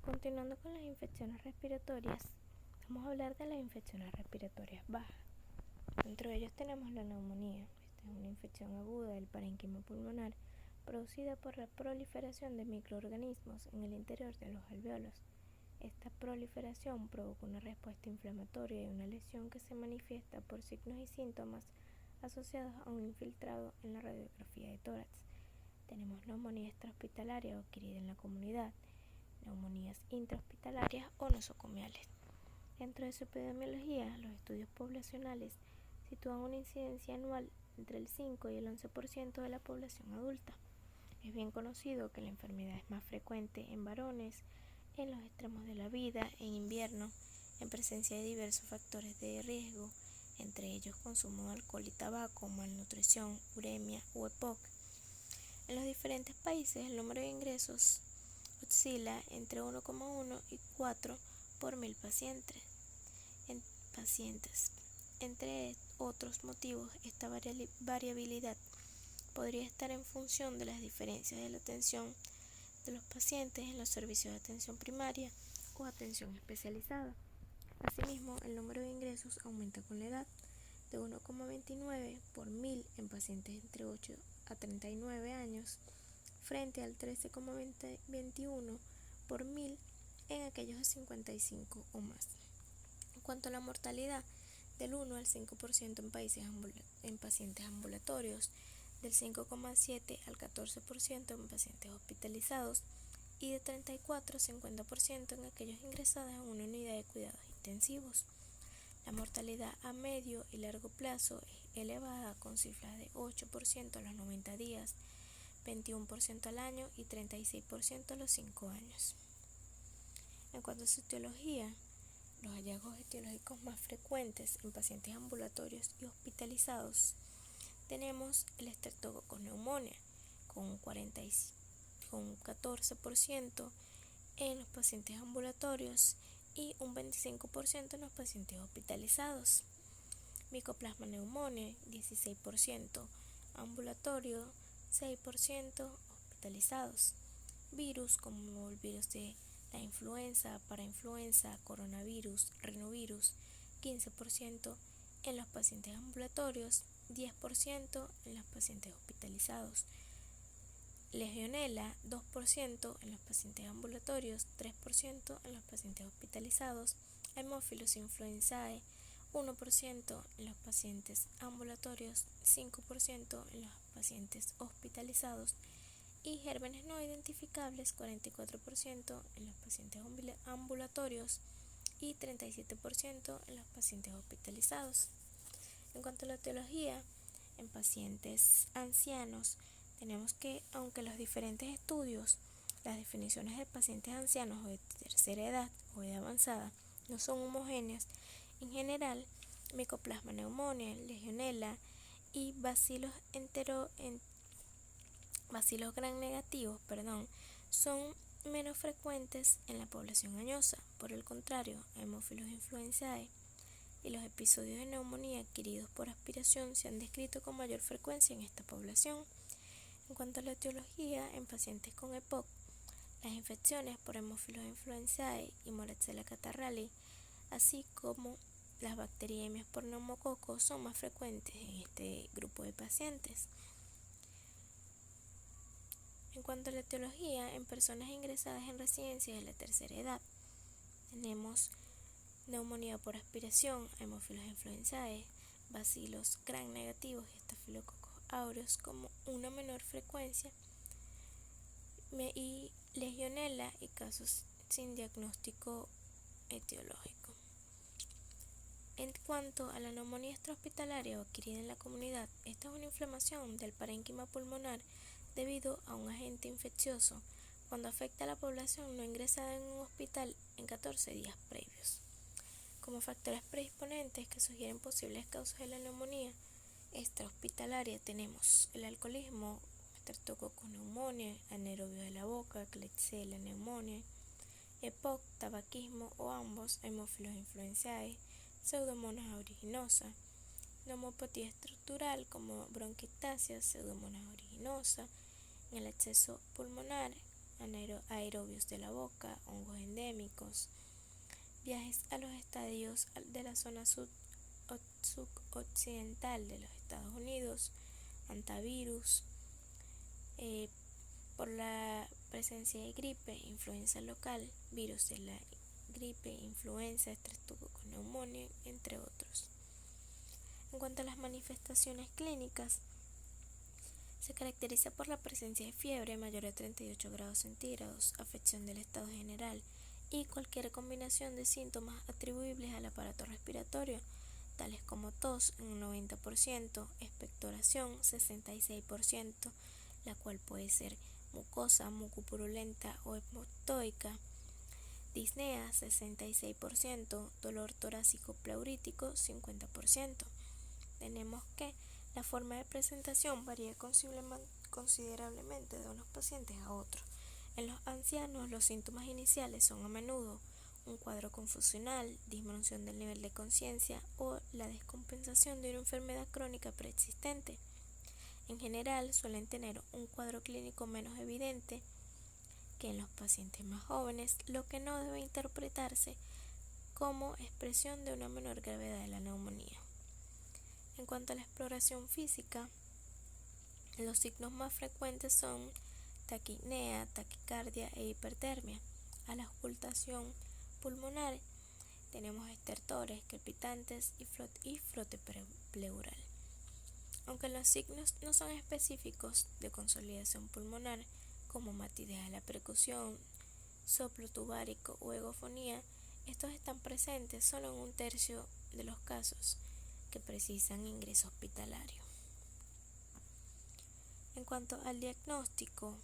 Continuando con las infecciones respiratorias, vamos a hablar de las infecciones respiratorias bajas. Dentro de ellos tenemos la neumonía. Esta es una infección aguda del parénquima pulmonar producida por la proliferación de microorganismos en el interior de los alvéolos. Esta proliferación provoca una respuesta inflamatoria y una lesión que se manifiesta por signos y síntomas asociados a un infiltrado en la radiografía de tórax. Tenemos neumonía extrahospitalaria adquirida en la comunidad, neumonías intrahospitalarias o nosocomiales. Dentro de su epidemiología, los estudios poblacionales sitúan una incidencia anual entre el 5 y el 11% de la población adulta. Es bien conocido que la enfermedad es más frecuente en varones, en los extremos de la vida, en invierno, en presencia de diversos factores de riesgo, entre ellos consumo de alcohol y tabaco, malnutrición, uremia o EPOC. En los diferentes países el número de ingresos oscila entre 1,1 y 4 por 1000 pacientes. Entre otros motivos, esta variabilidad podría estar en función de las diferencias de la atención de los pacientes en los servicios de atención primaria o atención especializada. Asimismo, el número de ingresos aumenta con la edad, de 1,29 por 1000 en pacientes entre 8 a 39 años, frente al 13,21 por 1000 en aquellos de 55 o más. En cuanto a la mortalidad, del 1 al 5% en pacientes ambulatorios, del 5,7 al 14% en pacientes hospitalizados y de 34 a 50% en aquellos ingresados en una unidad de cuidados intensivos. La mortalidad a medio y largo plazo es elevada, con cifras de 8% a los 90 días, 21% al año y 36% a los 5 años. En cuanto a su etiología, los hallazgos etiológicos más frecuentes en pacientes ambulatorios y hospitalizados tenemos el Streptococcus pneumoniae con 14% en los pacientes ambulatorios y un 25% en los pacientes hospitalizados. Mycoplasma pneumoniae 16%, ambulatorio 6%, hospitalizados. Virus como el virus de la influenza, parainfluenza, coronavirus, rinovirus 15% en los pacientes ambulatorios, 10% en los pacientes hospitalizados. Legionela 2% en los pacientes ambulatorios, 3% en los pacientes hospitalizados. Haemophilus influenzae 1% en los pacientes ambulatorios, 5% en los pacientes hospitalizados. Y gérmenes no identificables 44% en los pacientes ambulatorios y 37% en los pacientes hospitalizados. En cuanto a la etiología, en pacientes ancianos tenemos que, aunque los diferentes estudios, las definiciones de pacientes ancianos o de tercera edad o de avanzada no son homogéneas, en general, Mycoplasma pneumoniae, Legionela y bacilos gram negativos, son menos frecuentes en la población añosa. Por el contrario, Haemophilus influenzae y los episodios de neumonía adquiridos por aspiración se han descrito con mayor frecuencia en esta población. En cuanto a la etiología, en pacientes con EPOC, las infecciones por Haemophilus influenzae y Moraxella catarrhale, así como las bacteriemias por neumococo, son más frecuentes en este grupo de pacientes. En cuanto a la etiología, en personas ingresadas en residencias de la tercera edad, tenemos neumonía por aspiración, Haemophilus influenzae, bacilos gram negativos y Staphylococcus aureus como una menor frecuencia, y Legionela y casos sin diagnóstico etiológico. En cuanto a la neumonía extrahospitalaria o adquirida en la comunidad, esta es una inflamación del parénquima pulmonar debido a un agente infeccioso cuando afecta a la población no ingresada en un hospital en 14 días previos. Como factores predisponentes que sugieren posibles causas de la neumonía extrahospitalaria tenemos el alcoholismo, Streptococcus pneumoniae, anaerobio de la boca, Klebsiella pneumoniae, EPOC, tabaquismo o ambos, Haemophilus influenzae, Pseudomonas aeruginosa, neumopatía estructural como bronquiectasia, Pseudomonas aeruginosa, en el exceso pulmonar aerobios de la boca, hongos endémicos, viajes a los estadios de la zona sudoccidental de los Estados Unidos, hantavirus, por la presencia de gripe, influenza local, virus de la gripe, influenza, estreptococcus pneumoniae, entre otros. En cuanto a las manifestaciones clínicas, se caracteriza por la presencia de fiebre mayor de 38 grados centígrados, afección del estado general y cualquier combinación de síntomas atribuibles al aparato respiratorio, tales como tos en un 90%, expectoración 66%, la cual puede ser mucosa, mucopurulenta o hematoica, disnea 66%, dolor torácico pleurítico 50%. Tenemos que la forma de presentación varía considerablemente de unos pacientes a otros. En los ancianos, los síntomas iniciales son a menudo un cuadro confusional, disminución del nivel de conciencia o la descompensación de una enfermedad crónica preexistente. En general, suelen tener un cuadro clínico menos evidente que en los pacientes más jóvenes, lo que no debe interpretarse como expresión de una menor gravedad de la neumonía. En cuanto a la exploración física, los signos más frecuentes son taquipnea, taquicardia e hipertermia. A la auscultación pulmonar tenemos estertores, crepitantes y frote pleural. Aunque los signos no son específicos de consolidación pulmonar, como matidez a la percusión, soplo tubárico o egofonía, estos están presentes solo en un tercio de los casos que precisan ingreso hospitalario. En cuanto al diagnóstico,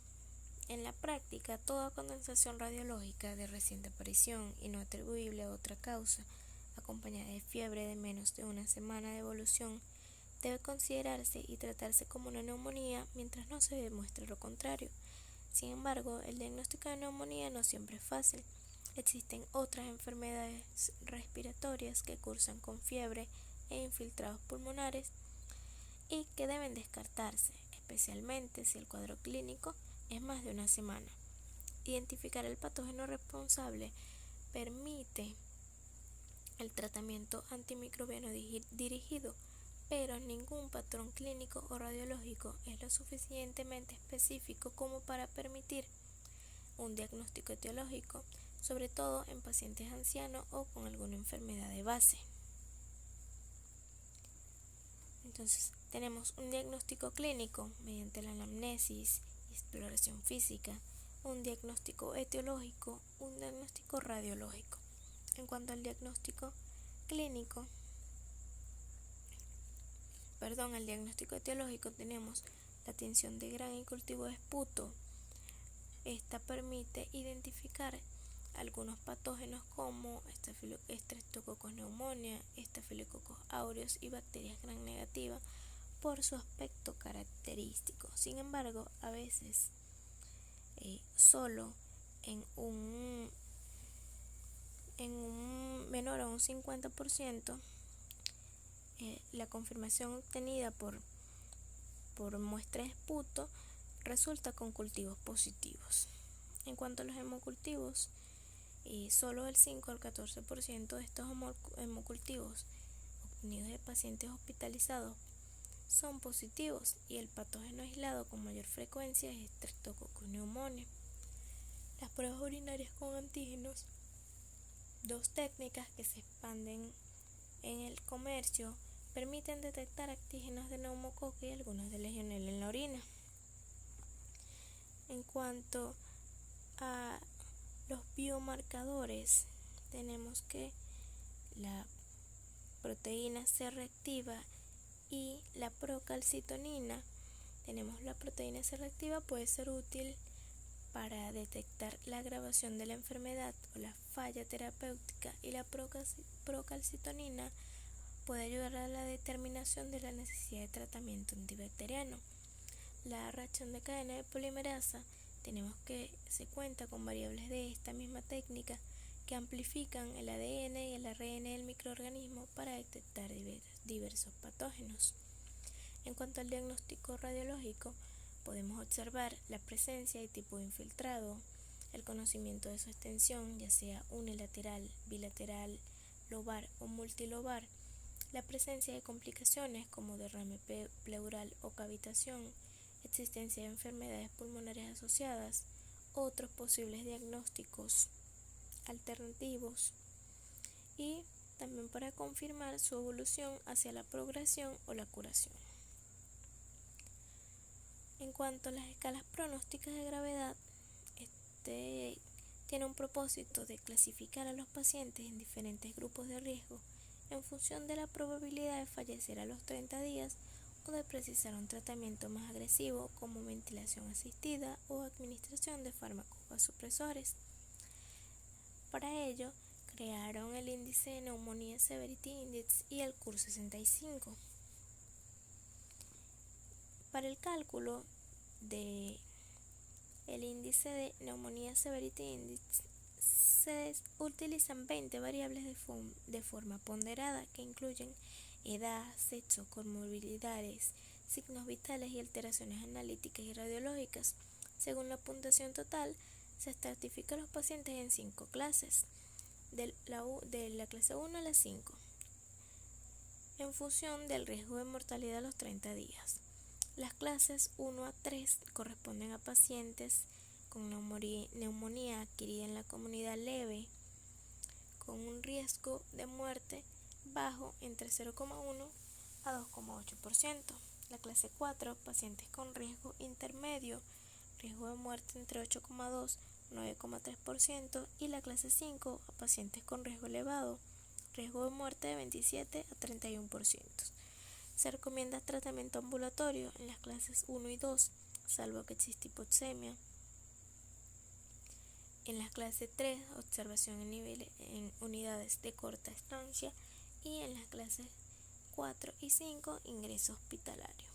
en la práctica, toda condensación radiológica de reciente aparición y no atribuible a otra causa, acompañada de fiebre de menos de una semana de evolución, debe considerarse y tratarse como una neumonía mientras no se demuestre lo contrario. Sin embargo, el diagnóstico de neumonía no siempre es fácil. Existen otras enfermedades respiratorias que cursan con fiebre e infiltrados pulmonares y que deben descartarse, especialmente si el cuadro clínico es más de una semana. Identificar el patógeno responsable permite el tratamiento antimicrobiano dirigido, pero ningún patrón clínico o radiológico es lo suficientemente específico como para permitir un diagnóstico etiológico, sobre todo en pacientes ancianos o con alguna enfermedad de base. Entonces, tenemos un diagnóstico clínico mediante la anamnesis y exploración física, un diagnóstico etiológico, un diagnóstico radiológico. En cuanto al diagnóstico clínico, el diagnóstico etiológico, tenemos la tinción de Gram y cultivo de esputo. Esta permite identificar algunos patógenos como Streptococcus pneumoniae, Staphylococcus aureus y bacterias Gram negativas por su aspecto característico. Sin embargo, a veces solo en un menor a un 50%, la confirmación obtenida por muestra de esputo resulta con cultivos positivos. En cuanto a los hemocultivos, solo el 5 al 14% de estos hemocultivos obtenidos de pacientes hospitalizados son positivos y el patógeno aislado con mayor frecuencia es Streptococcus pneumoniae. Las pruebas urinarias con antígenos, dos técnicas que se expanden en el comercio, permiten detectar antígenos de neumococo y algunos de legionela en la orina. En cuanto a los biomarcadores, tenemos que la proteína C reactiva y la procalcitonina. Tenemos la proteína C reactiva, puede ser útil para detectar la agravación de la enfermedad o la falla terapéutica, y la procalcitonina puede ayudar a la determinación de la necesidad de tratamiento antibacteriano. La reacción de cadena de polimerasa, tenemos que se cuenta con variables de esta misma técnica que amplifican el ADN y el ARN del microorganismo para detectar diversos patógenos. En cuanto al diagnóstico radiológico, podemos observar la presencia y tipo de infiltrado, el conocimiento de su extensión, ya sea unilateral, bilateral, lobar o multilobar, la presencia de complicaciones como derrame pleural o cavitación, existencia de enfermedades pulmonares asociadas, otros posibles diagnósticos alternativos y también para confirmar su evolución hacia la progresión o la curación. En cuanto a las escalas pronósticas de gravedad, tiene un propósito de clasificar a los pacientes en diferentes grupos de riesgo en función de la probabilidad de fallecer a los 30 días o de precisar un tratamiento más agresivo como ventilación asistida o administración de fármacos vasopresores. Para ello, crearon el índice de Neumonía Severity Index y el CUR65. Para el cálculo del índice de Neumonía Severity Index se utilizan 20 variables de forma ponderada que incluyen edad, sexo, comorbilidades, signos vitales y alteraciones analíticas y radiológicas. Según la puntuación total, se estratifica a los pacientes en 5 clases, de la clase 1 a la 5, en función del riesgo de mortalidad a los 30 días. Las clases 1 a 3 corresponden a pacientes con neumonía adquirida en la comunidad leve, con un riesgo de muerte bajo entre 0,1 a 2,8%. La clase 4, pacientes con riesgo intermedio, riesgo de muerte entre 8,2 y 9,3%. Y la clase 5, a pacientes con riesgo elevado, riesgo de muerte de 27 a 31%. Se recomienda tratamiento ambulatorio en las clases 1 y 2, salvo que exista hipoxemia. En la clase 3, observación en unidades de corta estancia. Y en las clases 4 y 5, ingreso hospitalario.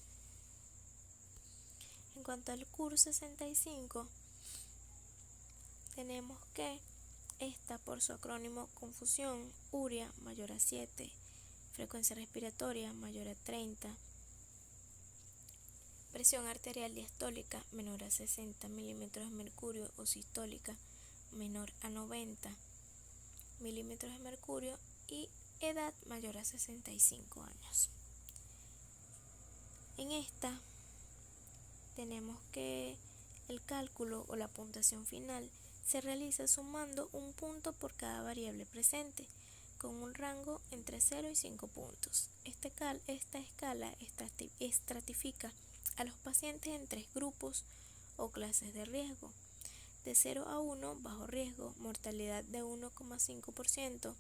En cuanto al CUR65, tenemos que esta, por su acrónimo confusión, urea mayor a 7, frecuencia respiratoria mayor a 30, presión arterial diastólica menor a 60 milímetros de mercurio o sistólica menor a 90 milímetros de mercurio y edad mayor a 65 años. En esta tenemos que el cálculo o la puntuación final se realiza sumando un punto por cada variable presente, con un rango entre 0 y 5 puntos. Esta escala estratifica a los pacientes en 3 grupos o clases de riesgo: de 0 a 1, bajo riesgo, mortalidad de 1,5%,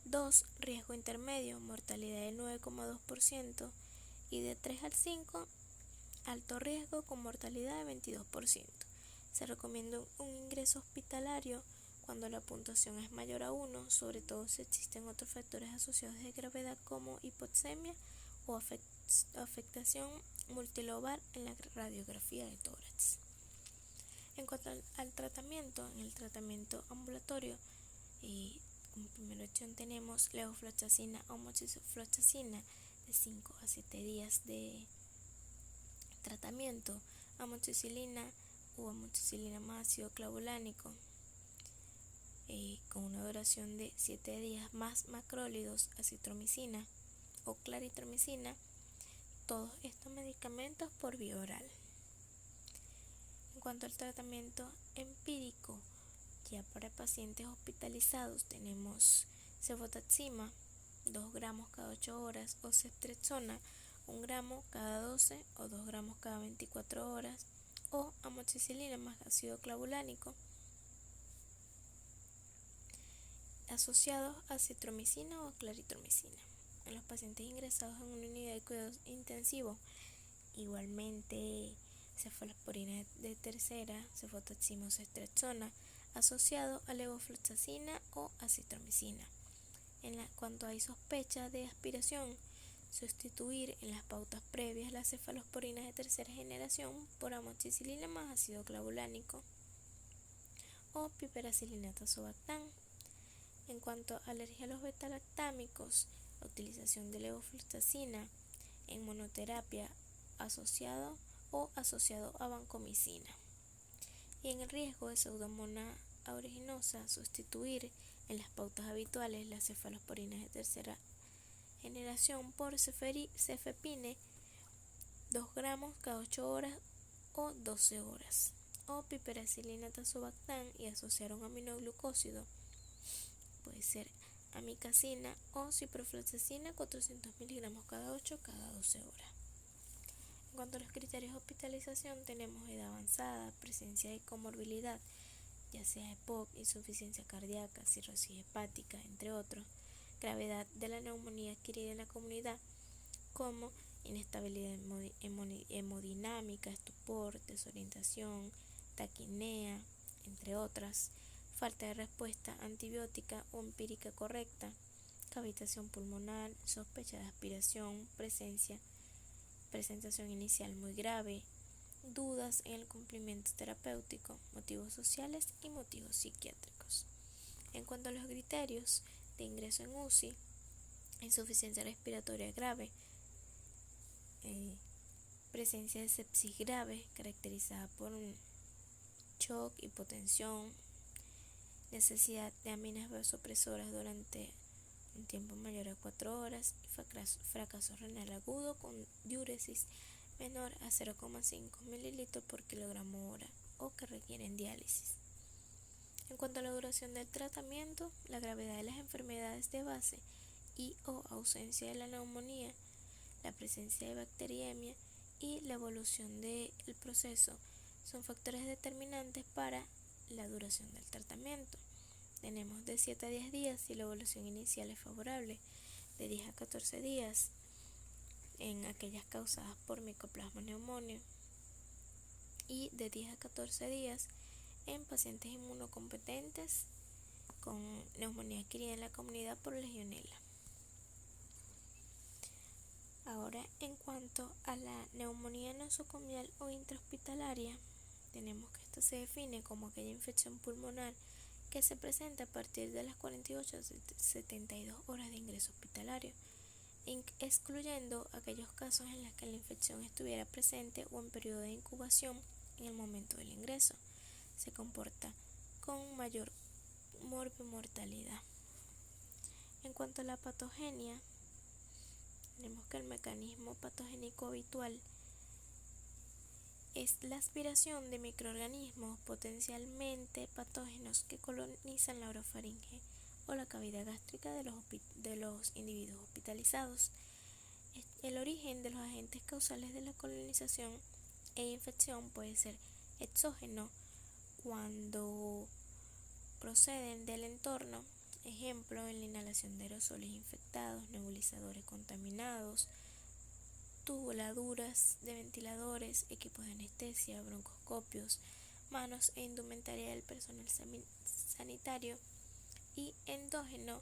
2, riesgo intermedio, mortalidad de 9,2%, y de 3 al 5, alto riesgo con mortalidad de 22%. Se recomienda un ingreso hospitalario cuando la puntuación es mayor a 1, sobre todo si existen otros factores asociados de gravedad como hipoxemia o afectación multilobar en la radiografía de tórax. En cuanto al tratamiento, en el tratamiento ambulatorio, como primera opción tenemos levofloxacina o moxifloxacina de 5 a 7 días de tratamiento, amoxicilina o amoxicilina más ácido clavulánico con una duración de 7 días, más macrólidos, acitromicina o claritromicina, todos estos medicamentos por vía oral. En cuanto al tratamiento empírico, ya para pacientes hospitalizados tenemos cefotaxima 2 gramos cada 8 horas o ceftriaxona 1 gramo cada 12 o 2 gramos cada 24 horas o amoxicilina más ácido clavulánico asociados a citromicina o claritromicina. En los pacientes ingresados en una unidad de cuidados intensivos, igualmente cefalosporina de tercera, cefotaxima o ceftriaxona asociado a levofloxacina o acitromicina. Cuando hay sospecha de aspiración, sustituir en las pautas previas las cefalosporinas de tercera generación por amoxicilina más ácido clavulánico o piperacilinato azobactam. En cuanto a alergia a los betalactámicos, la utilización de levofloxacina en monoterapia asociado a vancomicina. y en el riesgo de Pseudomonas aeruginosa sustituir en las pautas habituales las cefalosporinas de tercera generación por cefepime 2 gramos cada 8 horas o 12 horas, o piperacilina tazobactam y asociar un aminoglucósido, puede ser amicacina o ciprofloxacina 400 miligramos cada 8 cada 12 horas. En cuanto a los criterios de hospitalización, tenemos edad avanzada, presencia de comorbilidad, ya sea EPOC, insuficiencia cardíaca, cirrosis hepática, entre otros, gravedad de la neumonía adquirida en la comunidad, como inestabilidad hemodinámica, estupor, desorientación, taquipnea, entre otras, falta de respuesta antibiótica o empírica correcta, cavitación pulmonar, sospecha de aspiración, presentación inicial muy grave, dudas en el cumplimiento terapéutico, motivos sociales y motivos psiquiátricos. En cuanto a los criterios de ingreso en UCI, insuficiencia respiratoria grave, presencia de sepsis grave caracterizada por un shock, hipotensión, necesidad de aminas vasopresoras durante un tiempo mayor a 4 horas y fracaso renal agudo con diuresis menor a 0,5 mililitros por kilogramo hora o que requieren diálisis. En cuanto a la duración del tratamiento, la gravedad de las enfermedades de base y o ausencia de la neumonía, la presencia de bacteriemia y la evolución del proceso son factores determinantes para la duración del tratamiento. Tenemos de 7 a 10 días si la evolución inicial es favorable, de 10 a 14 días en aquellas causadas por Mycoplasma pneumoniae y de 10 a 14 días en pacientes inmunocompetentes con neumonía adquirida en la comunidad por Legionella. Ahora, en cuanto a la neumonía nosocomial o intrahospitalaria, tenemos que esto se define como aquella infección pulmonar que se presenta a partir de las 48 a 72 horas de ingreso hospitalario, excluyendo aquellos casos en los que la infección estuviera presente o en periodo de incubación en el momento del ingreso. Se comporta con mayor morbimortalidad. En cuanto a la patogenia, tenemos que el mecanismo patogénico habitual es la aspiración de microorganismos potencialmente patógenos que colonizan la orofaringe o la cavidad gástrica de los individuos hospitalizados. El origen de los agentes causales de la colonización e infección puede ser exógeno cuando proceden del entorno, ejemplo en la inhalación de aerosoles infectados, nebulizadores contaminados, tubuladuras de ventiladores, equipos de anestesia, broncoscopios, manos e indumentaria del personal sanitario, y endógeno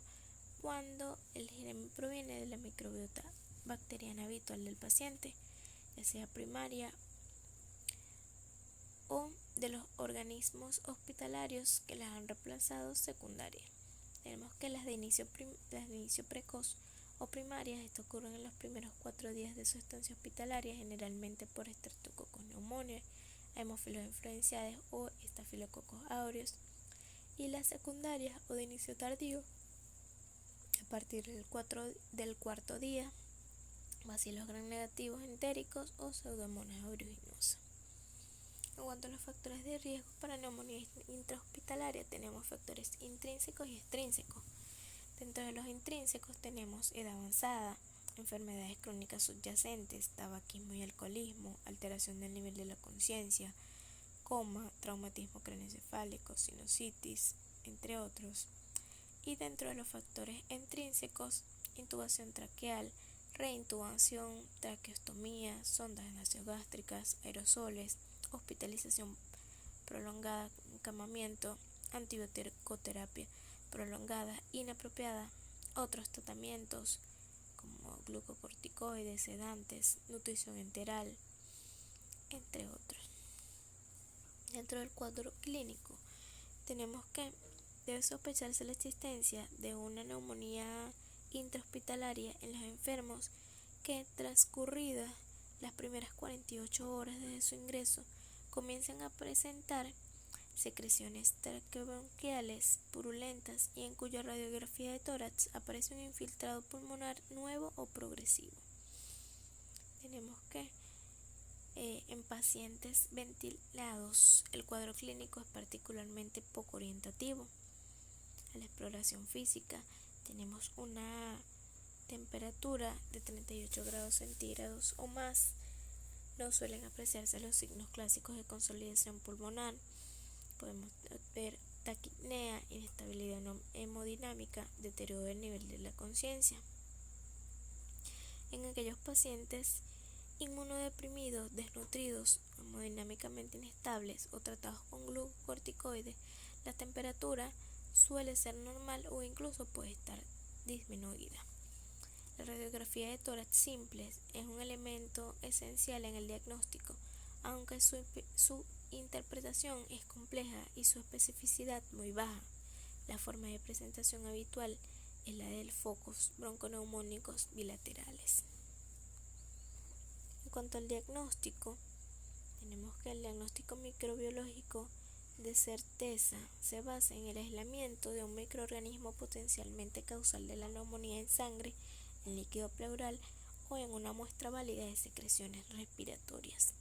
cuando el germen proviene de la microbiota bacteriana habitual del paciente, ya sea primaria o de los organismos hospitalarios que las han reemplazado secundaria. Tenemos que las de inicio precoz o primarias, esto ocurre en los primeros 4 días de su estancia hospitalaria, generalmente por Streptococcus pneumoniae, Haemophilus influenzae o Staphylococcus aureus, y las secundarias o de inicio tardío, a partir del cuarto día, bacilos gram negativos entéricos o Pseudomonas aeruginosa. En cuanto a los factores de riesgo para neumonía intrahospitalaria, tenemos factores intrínsecos y extrínsecos. Dentro de los intrínsecos tenemos edad avanzada, enfermedades crónicas subyacentes, tabaquismo y alcoholismo, alteración del nivel de la conciencia, coma, traumatismo craneoencefálico, sinusitis, entre otros. Y dentro de los factores intrínsecos, intubación traqueal, reintubación, traqueostomía, sondas nasogástricas, aerosoles, hospitalización prolongada, encamamiento, antibiótico-terapia prolongada, inapropiada, otros tratamientos como glucocorticoides, sedantes, nutrición enteral, entre otros. Dentro del cuadro clínico tenemos que debe sospecharse la existencia de una neumonía intrahospitalaria en los enfermos que, transcurridas las primeras 48 horas desde su ingreso, comienzan a presentar secreciones traqueobronquiales purulentas y en cuya radiografía de tórax aparece un infiltrado pulmonar nuevo o progresivo. Tenemos que en pacientes ventilados el cuadro clínico es particularmente poco orientativo. A la exploración física tenemos una temperatura de 38 grados centígrados o más. No suelen apreciarse los signos clásicos de consolidación pulmonar. Podemos ver taquipnea, inestabilidad hemodinámica, deterioro del nivel de la conciencia. En aquellos pacientes inmunodeprimidos, desnutridos, hemodinámicamente inestables o tratados con glucocorticoides, la temperatura suele ser normal o incluso puede estar disminuida. La radiografía de tórax simple es un elemento esencial en el diagnóstico, aunque su interpretación es compleja y su especificidad muy baja. La forma de presentación habitual es la de focos bronconeumónicos bilaterales. En cuanto al diagnóstico, tenemos que el diagnóstico microbiológico de certeza se basa en el aislamiento de un microorganismo potencialmente causal de la neumonía en sangre, en líquido pleural o en una muestra válida de secreciones respiratorias.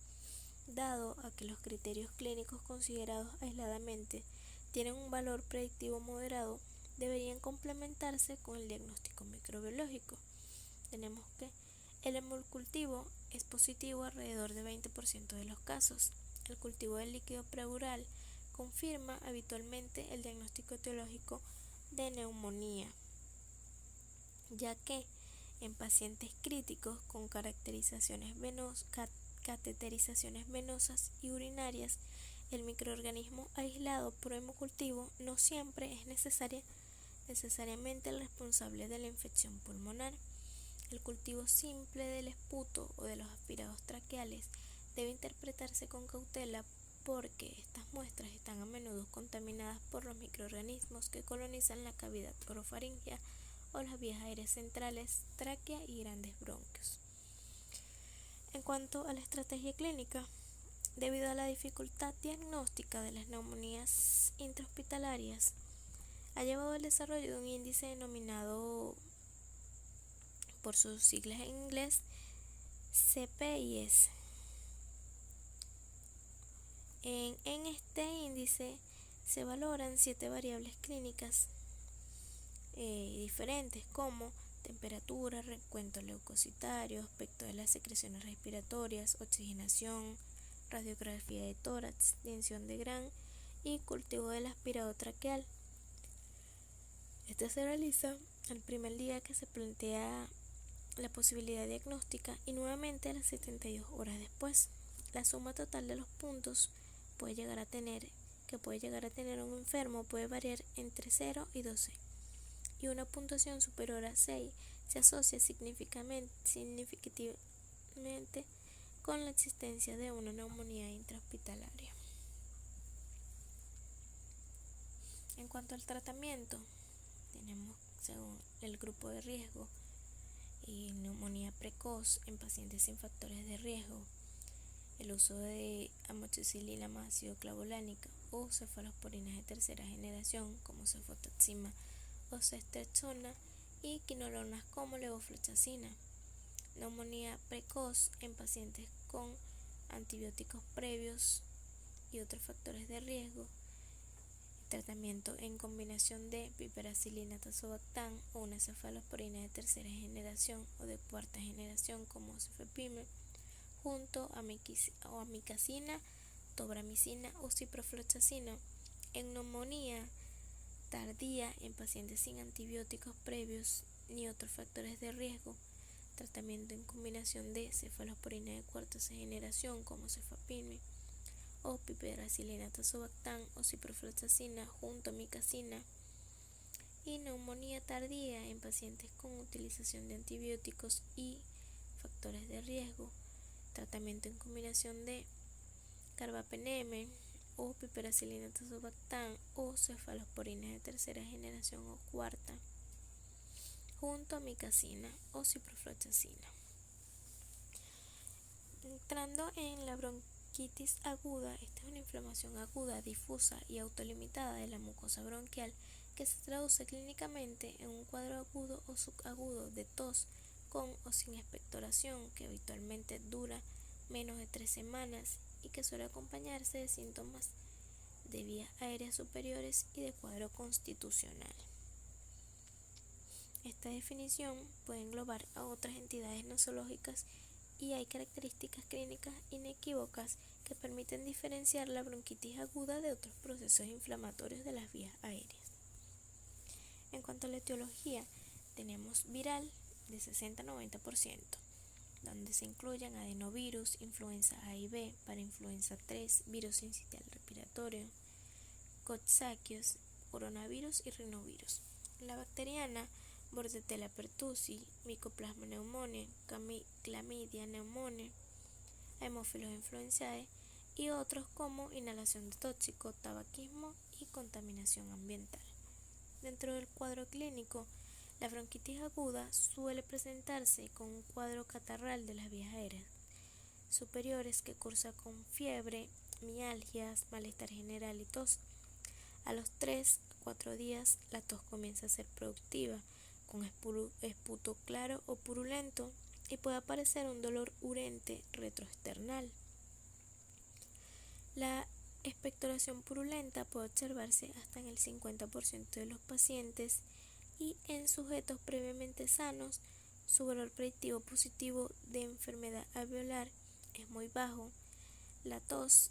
Dado a que los criterios clínicos considerados aisladamente tienen un valor predictivo moderado, deberían complementarse con el diagnóstico microbiológico. Tenemos que el hemolcultivo es positivo alrededor de 20% de los casos. El cultivo del líquido pleural confirma habitualmente el diagnóstico etiológico de neumonía, ya que en pacientes críticos con cateterizaciones venosas y urinarias, el microorganismo aislado por hemocultivo no siempre es necesariamente el responsable de la infección pulmonar. El cultivo simple del esputo o de los aspirados traqueales debe interpretarse con cautela porque estas muestras están a menudo contaminadas por los microorganismos que colonizan la cavidad orofaringea o las vías aéreas centrales, tráquea y grandes bronquios. En cuanto a la estrategia clínica, debido a la dificultad diagnóstica de las neumonías intrahospitalarias, ha llevado al desarrollo de un índice denominado por sus siglas en inglés CPIS. En este índice se valoran 7 variables clínicas diferentes como temperatura, recuento leucocitario, aspecto de las secreciones respiratorias, oxigenación, radiografía de tórax, tinción de Gram y cultivo del aspirado traqueal. Este se realiza el primer día que se plantea la posibilidad diagnóstica y nuevamente a las 72 horas después. La suma total de los puntos que puede llegar a tener un enfermo puede variar entre 0 y 12, y una puntuación superior a 6 se asocia significativamente con la existencia de una neumonía intrahospitalaria. En cuanto al tratamiento, tenemos según el grupo de riesgo y neumonía precoz en pacientes sin factores de riesgo, el uso de amoxicilina más ácido clavulánica o cefalosporinas de tercera generación como cefotaxima o ceftriaxona y quinolonas como levofloxacina. Neumonía precoz en pacientes con antibióticos previos y otros factores de riesgo. Tratamiento en combinación de piperacilina tazobactam o una cefalosporina de tercera generación o de cuarta generación como cefepime, junto a amicacina, tobramicina o ciprofloxacina. En neumonía tardía en pacientes sin antibióticos previos ni otros factores de riesgo, tratamiento en combinación de cefalosporina de cuarta generación como cefapime o piperacilina tazobactam o ciprofloxacina junto a amicacina. Y neumonía tardía en pacientes con utilización de antibióticos y factores de riesgo, tratamiento en combinación de carbapeneme o piperacilina tazobactam o cefalosporina de tercera generación o cuarta junto a amicacina o ciprofloxacina. Entrando en la bronquitis aguda, esta es una inflamación aguda, difusa y autolimitada de la mucosa bronquial que se traduce clínicamente en un cuadro agudo o subagudo de tos con o sin expectoración que habitualmente dura menos de 3 semanas y que suele acompañarse de síntomas de vías aéreas superiores y de cuadro constitucional. Esta definición puede englobar a otras entidades nosológicas y hay características clínicas inequívocas que permiten diferenciar la bronquitis aguda de otros procesos inflamatorios de las vías aéreas. En cuanto a la etiología, tenemos viral de 60-90%, donde se incluyen adenovirus, influenza A y B, parainfluenza 3, virus sincitial respiratorio, coxsackios, coronavirus y rinovirus. La bacteriana, Bordetella pertussis, Mycoplasma pneumoniae, Chlamydia pneumoniae, Haemophilus influenzae y otros como inhalación de tóxico, tabaquismo y contaminación ambiental. Dentro del cuadro clínico, la bronquitis aguda suele presentarse con un cuadro catarral de las vías aéreas superiores que cursa con fiebre, mialgias, malestar general y tos. A los 3-4 días la tos comienza a ser productiva, con esputo claro o purulento y puede aparecer un dolor urente retroesternal. La expectoración purulenta puede observarse hasta en el 50% de los pacientes y en sujetos previamente sanos su valor predictivo positivo de enfermedad alveolar es muy bajo. La tos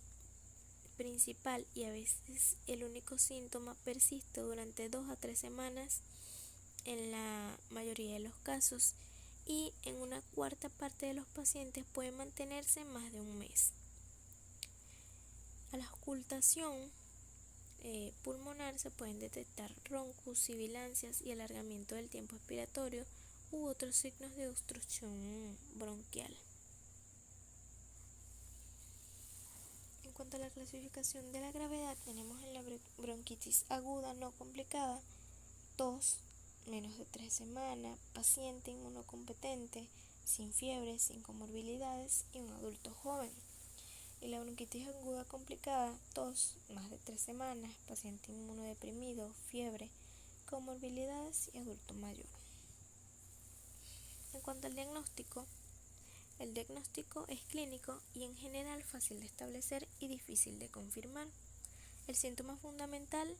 principal y a veces el único síntoma persiste durante 2 a 3 semanas en la mayoría de los casos y en una cuarta parte de los pacientes puede mantenerse más de un mes. A la auscultación pulmonar se pueden detectar roncus, sibilancias y alargamiento del tiempo expiratorio u otros signos de obstrucción bronquial. En cuanto a la clasificación de la gravedad, tenemos en la bronquitis aguda no complicada, tos, menos de 3 semanas, paciente inmunocompetente, sin fiebre, sin comorbilidades y un adulto joven. Y la bronquitis aguda complicada, tos, más de 3 semanas, paciente inmunodeprimido, fiebre, comorbilidades y adulto mayor. En cuanto al diagnóstico, el diagnóstico es clínico y en general fácil de establecer y difícil de confirmar. El síntoma fundamental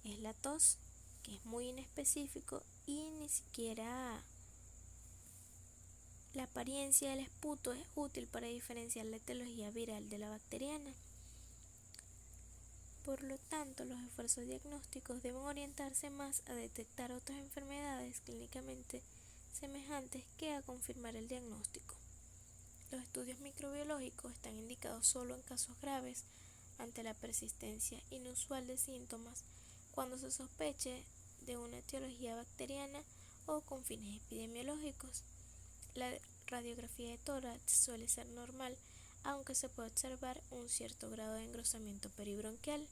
es la tos, que es muy inespecífico y ni siquiera la apariencia del esputo es útil para diferenciar la etiología viral de la bacteriana. Por lo tanto, los esfuerzos diagnósticos deben orientarse más a detectar otras enfermedades clínicamente semejantes que a confirmar el diagnóstico. Los estudios microbiológicos están indicados solo en casos graves ante la persistencia inusual de síntomas cuando se sospeche de una etiología bacteriana o con fines epidemiológicos. La radiografía de tórax suele ser normal, aunque se puede observar un cierto grado de engrosamiento peribronquial.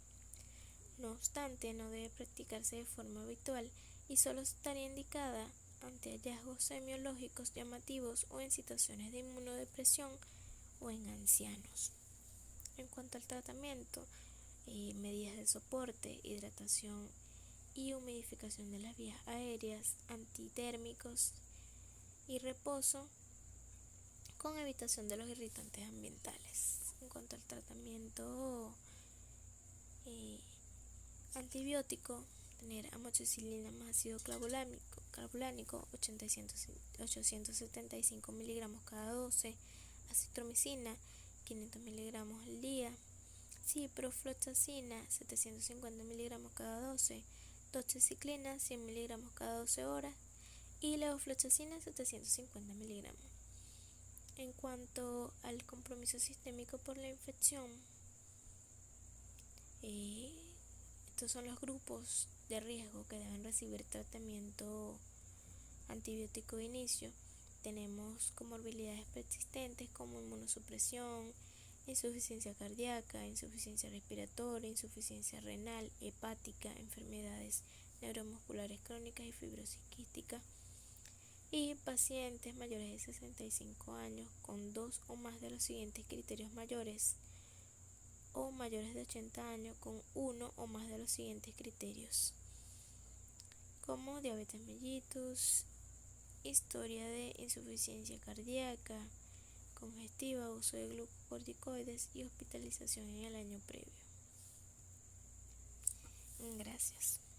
No obstante, no debe practicarse de forma habitual y solo estaría indicada ante hallazgos semiológicos llamativos o en situaciones de inmunodepresión o en ancianos. En cuanto al tratamiento, medidas de soporte, hidratación y humidificación de las vías aéreas, antitérmicos y reposo con evitación de los irritantes ambientales. En cuanto al tratamiento antibiótico, tener amoxicilina más ácido clavulánico 875 miligramos cada 12, acitromicina 500 miligramos al día, ciprofloxacina 750 miligramos cada 12, doxiciclina 100 miligramos cada 12 horas y levofloxacina 750 miligramos. En cuanto al compromiso sistémico por la infección, estos son los grupos de riesgo que deben recibir tratamiento antibiótico de inicio. Tenemos comorbilidades persistentes como inmunosupresión, insuficiencia cardíaca, insuficiencia respiratoria, insuficiencia renal, hepática, enfermedades neuromusculares crónicas y fibrosis quística. Y pacientes mayores de 65 años con 2 o más de los siguientes criterios mayores: o mayores de 80 años con uno o más de los siguientes criterios, como diabetes mellitus, historia de insuficiencia cardíaca, congestiva, uso de glucocorticoides y hospitalización en el año previo. Gracias.